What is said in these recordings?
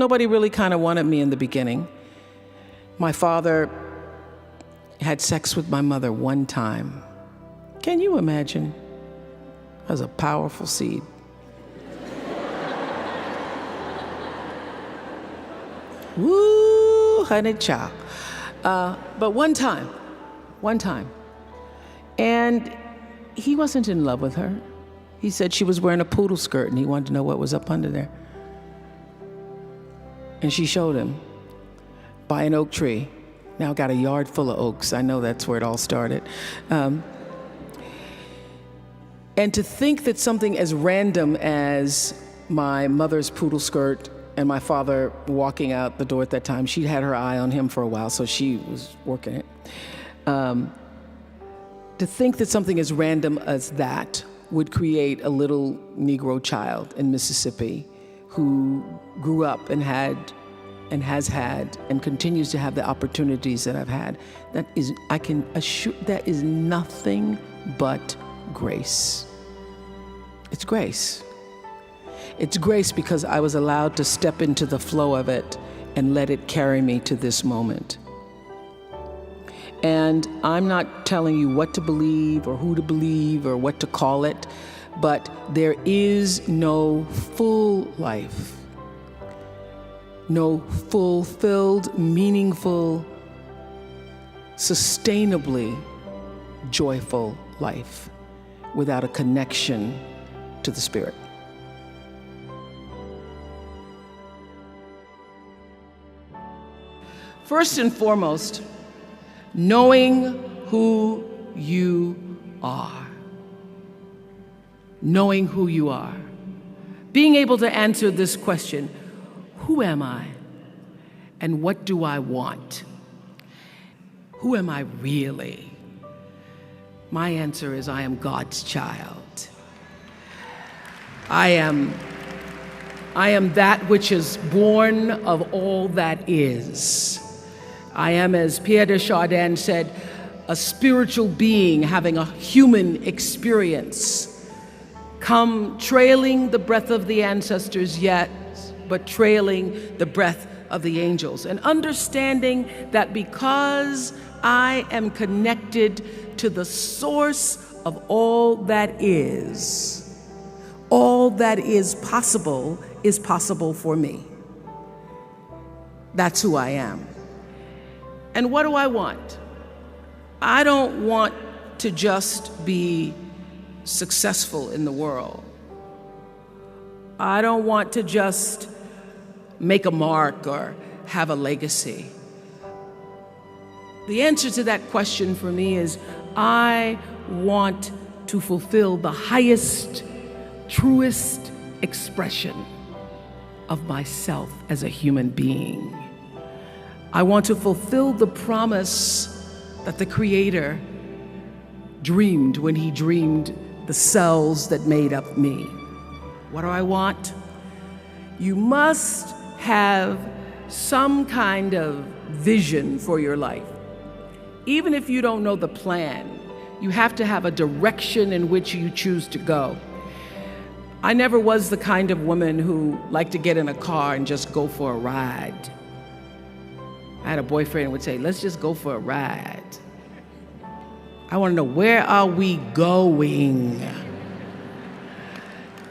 nobody really kind of wanted me in the beginning. My father had sex with my mother one time. Can you imagine? That was a powerful seed. Woo, honey child. But one time. And he wasn't in love with her. He said she was wearing a poodle skirt and he wanted to know what was up under there. And she showed him by an oak tree. Now got a yard full of oaks. I know that's where it all started. And to think that something as random as my mother's poodle skirt and my father walking out the door at that time, she'd had her eye on him for a while, so she was working it. To think that something as random as that would create a little Negro child in Mississippi who grew up and had and has had and continues to have the opportunities that I've had, that is, I can assure, that is nothing but grace. It's grace. It's grace because I was allowed to step into the flow of it and let it carry me to this moment. And I'm not telling you what to believe or who to believe or what to call it, but there is no full life, no fulfilled, meaningful, sustainably joyful life without a connection to the Spirit. First and foremost, knowing who you are. Knowing who you are. Being able to answer this question, who am I and what do I want? Who am I really? My answer is I am God's child. I am that which is born of all that is. I am, as Pierre de Chardin said, a spiritual being having a human experience, come trailing the breath of the ancestors yet, but trailing the breath of the angels. And understanding that because I am connected to the source of all that is possible for me. That's who I am. And what do I want? I don't want to just be successful in the world. I don't want to just make a mark or have a legacy. The answer to that question for me is I want to fulfill the highest, truest expression of myself as a human being. I want to fulfill the promise that the Creator dreamed when He dreamed the cells that made up me. What do I want? You must have some kind of vision for your life. Even if you don't know the plan, you have to have a direction in which you choose to go. I never was the kind of woman who liked to get in a car and just go for a ride. I had a boyfriend who would say, let's just go for a ride. I want to know, where are we going?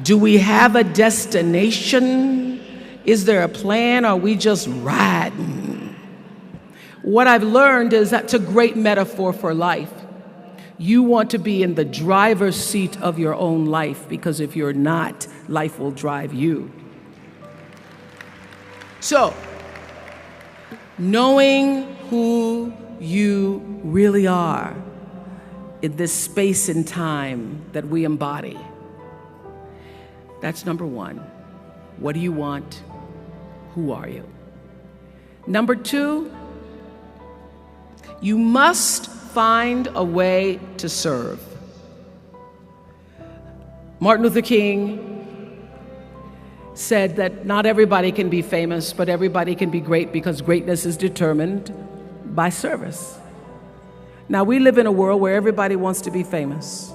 Do we have a destination? Is there a plan? Or are we just riding? What I've learned is that's a great metaphor for life. You want to be in the driver's seat of your own life, because if you're not, life will drive you. So, knowing who you really are in this space and time that we embody. That's number one. What do you want? Who are you? Number two, you must find a way to serve. Martin Luther King said that not everybody can be famous, but everybody can be great, because greatness is determined by service. Now, we live in a world where everybody wants to be famous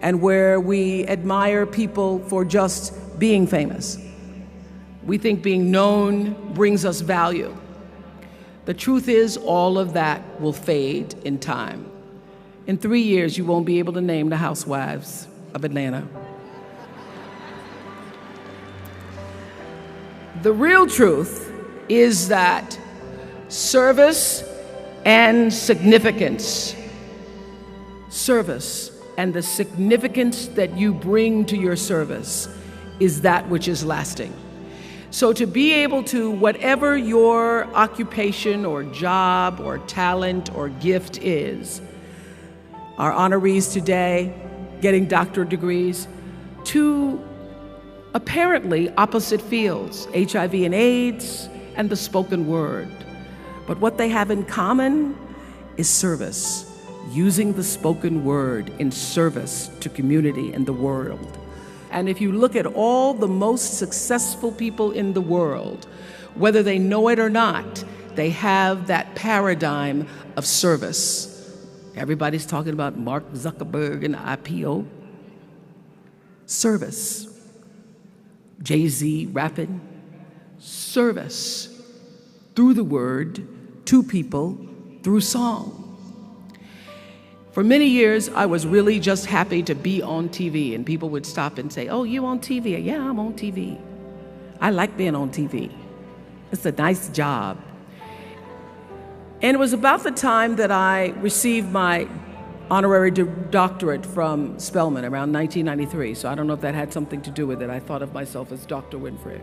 and where we admire people for just being famous. We think being known brings us value. The truth is, all of that will fade in time. In 3 years, you won't be able to name the housewives of Atlanta. The real truth is that service and significance, service and the significance that you bring to your service is that which is lasting. So to be able to, whatever your occupation or job or talent or gift is, our honorees today getting doctorate degrees, to apparently opposite fields, HIV and AIDS and the spoken word. But what they have in common is service, using the spoken word in service to community and the world. And if you look at all the most successful people in the world, whether they know it or not, they have that paradigm of service. Everybody's talking about Mark Zuckerberg and IPO. Service. Jay-Z rapping. Service. Through the word, to people, through song. For many years, I was really just happy to be on TV, and people would stop and say, "Oh, you on TV?" "Yeah, I'm on TV. I like being on TV. It's a nice job." And it was about the time that I received my honorary doctorate from Spelman, around 1993. So I don't know if that had something to do with it. I thought of myself as Dr. Winfrey.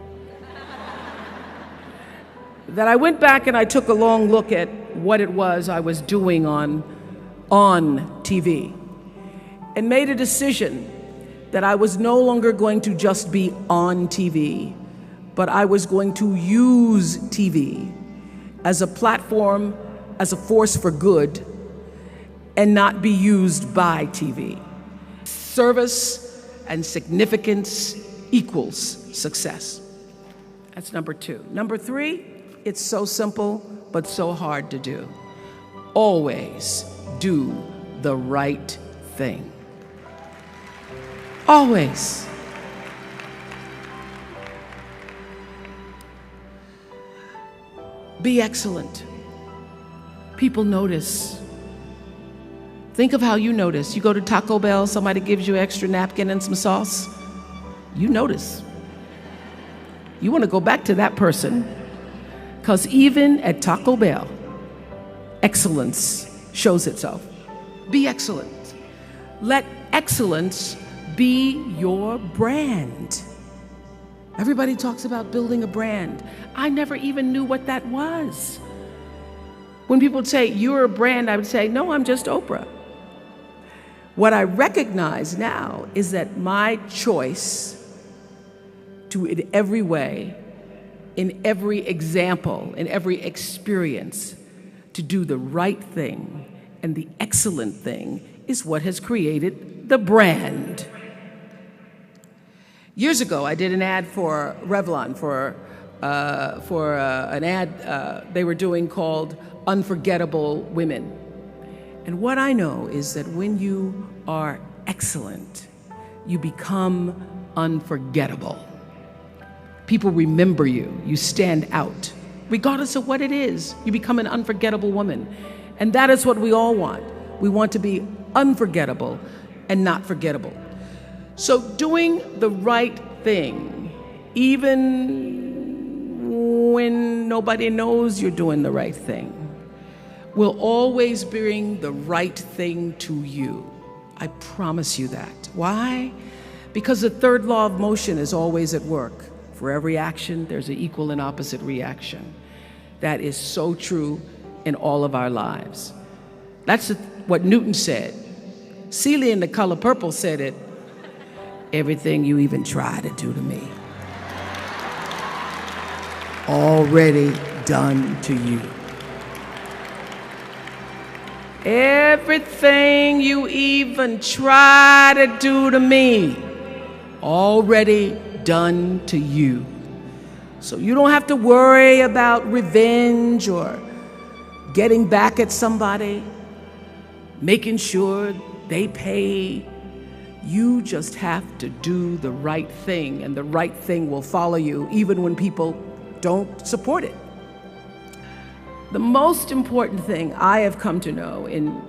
That I went back and I took a long look at what it was I was doing on TV and made a decision that I was no longer going to just be on TV, but I was going to use TV as a platform, as a force for good, and not be used by TV. Service and significance equals success. That's number 2. Number 3, it's so simple, but so hard to do. Always do the right thing. Always. Be excellent. People notice. Think of how you notice. You go to Taco Bell, somebody gives you an extra napkin and some sauce. You notice. You want to go back to that person, because even at Taco Bell, excellence shows itself. Be excellent. Let excellence be your brand. Everybody talks about building a brand. I never even knew what that was. When people would say, "You're a brand," I would say, "No, I'm just Oprah." What I recognize now is that my choice to, in every way, in every example, in every experience, to do the right thing and the excellent thing is what has created the brand. Years ago, I did an ad for Revlon for an ad they were doing called Unforgettable Women. And what I know is that when you are excellent, you become unforgettable. People remember you. You stand out. Regardless of what it is, you become an unforgettable woman. And that is what we all want. We want to be unforgettable and not forgettable. So doing the right thing, even when nobody knows you're doing the right thing, will always bring the right thing to you. I promise you that. Why? Because the third law of motion is always at work. For every action, there's an equal and opposite reaction. That is so true in all of our lives. That's what Newton said. Celia in The Color Purple said it. Everything you even try to do to me, already done to you. Everything you even try to do to me, already done to you. So you don't have to worry about revenge or getting back at somebody, making sure they pay You just have to do the right thing, and the right thing will follow you, even when people don't support it. The most important thing I have come to know in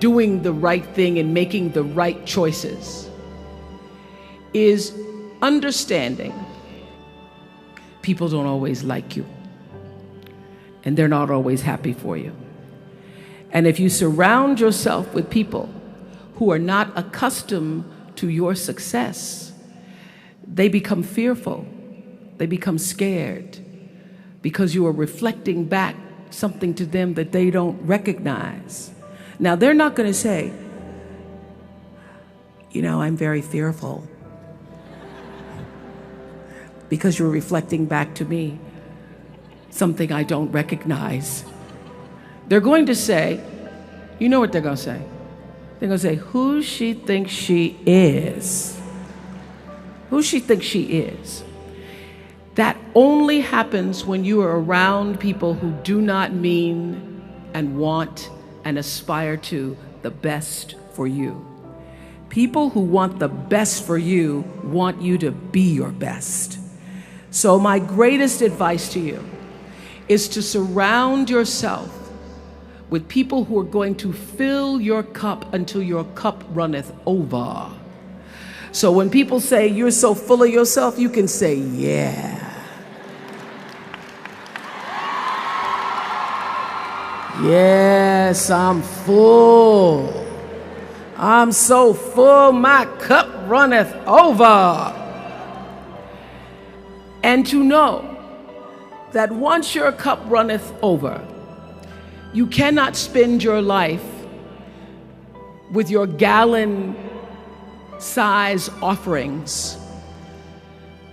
doing the right thing and making the right choices is understanding people don't always like you, and they're not always happy for you. And if you surround yourself with people who are not accustomed to your success, they become fearful, they become scared, because you are reflecting back something to them that they don't recognize. Now, they're not going to say, I'm very fearful, because you're reflecting back to me something I don't recognize. They're going to say, you know what they're going to say? They're going to say, who she thinks she is. Who she thinks she is. That only happens when you are around people who do not mean and want and aspire to the best for you. People who want the best for you want you to be your best. So my greatest advice to you is to surround yourself with people who are going to fill your cup until your cup runneth over. So when people say you're so full of yourself, you can say, yeah. Yes, I'm full. I'm so full, my cup runneth over. And to know that once your cup runneth over, you cannot spend your life with your gallon-size offerings,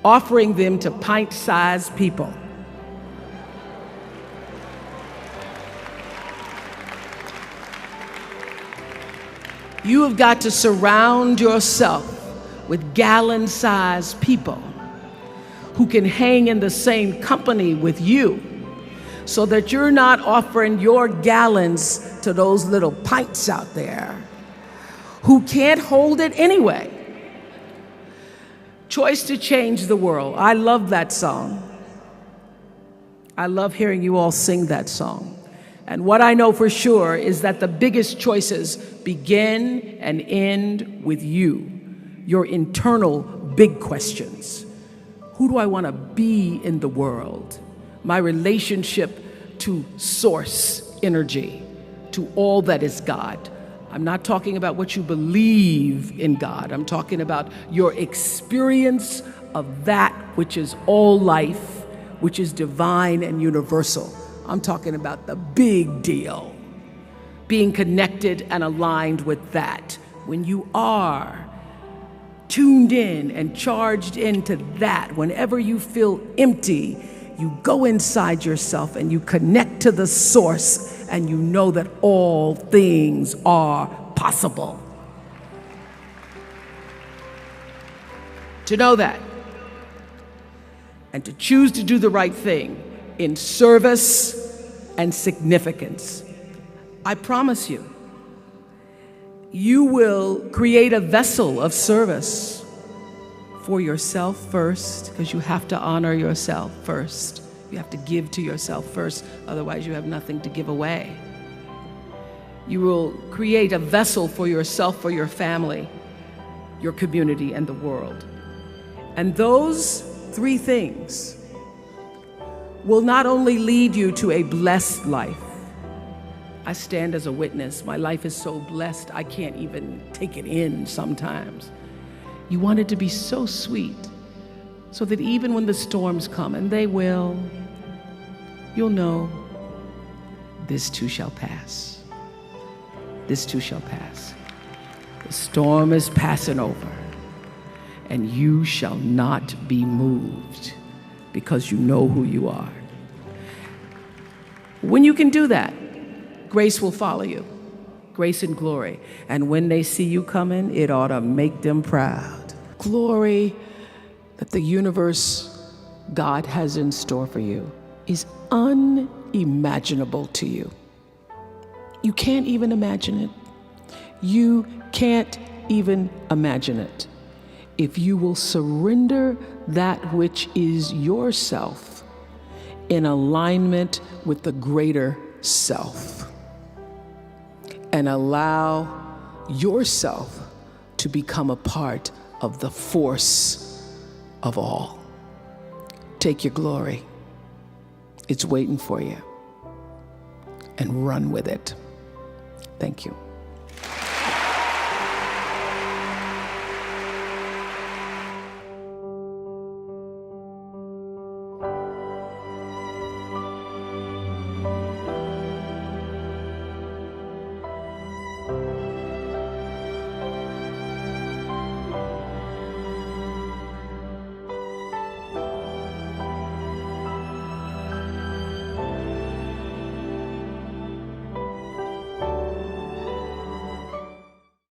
offering them to pint-sized people. You have got to surround yourself with gallon-sized people who can hang in the same company with you, so that you're not offering your gallons to those little pints out there who can't hold it anyway. Choice to Change the World. I love that song. I love hearing you all sing that song. And what I know for sure is that the biggest choices begin and end with you, your internal big questions. Who do I want to be in the world? My relationship to source energy, to all that is God. I'm not talking about what you believe in God. I'm talking about your experience of that which is all life, which is divine and universal. I'm talking about the big deal. Being connected and aligned with that. When you are tuned in and charged into that, whenever you feel empty, you go inside yourself and you connect to the source, and you know that all things are possible. To know that, and to choose to do the right thing in service and significance, I promise you, you will create a vessel of service for yourself first, because you have to honor yourself first. You have to give to yourself first, otherwise you have nothing to give away. You will create a vessel for yourself, for your family, your community, and the world. And those three things will not only lead you to a blessed life. I stand as a witness. My life is so blessed, I can't even take it in sometimes. You want it to be so sweet, so that even when the storms come, and they will, you'll know, this too shall pass. This too shall pass. The storm is passing over, and you shall not be moved, because you know who you are. When you can do that, grace will follow you. Grace and glory. And when they see you coming, it ought to make them proud. Glory that the universe God has in store for you is unimaginable to you. You can't even imagine it. You can't even imagine it. If you will surrender that which is yourself in alignment with the greater self, and allow yourself to become a part of the force of all. Take your glory. It's waiting for you. And run with it. Thank you.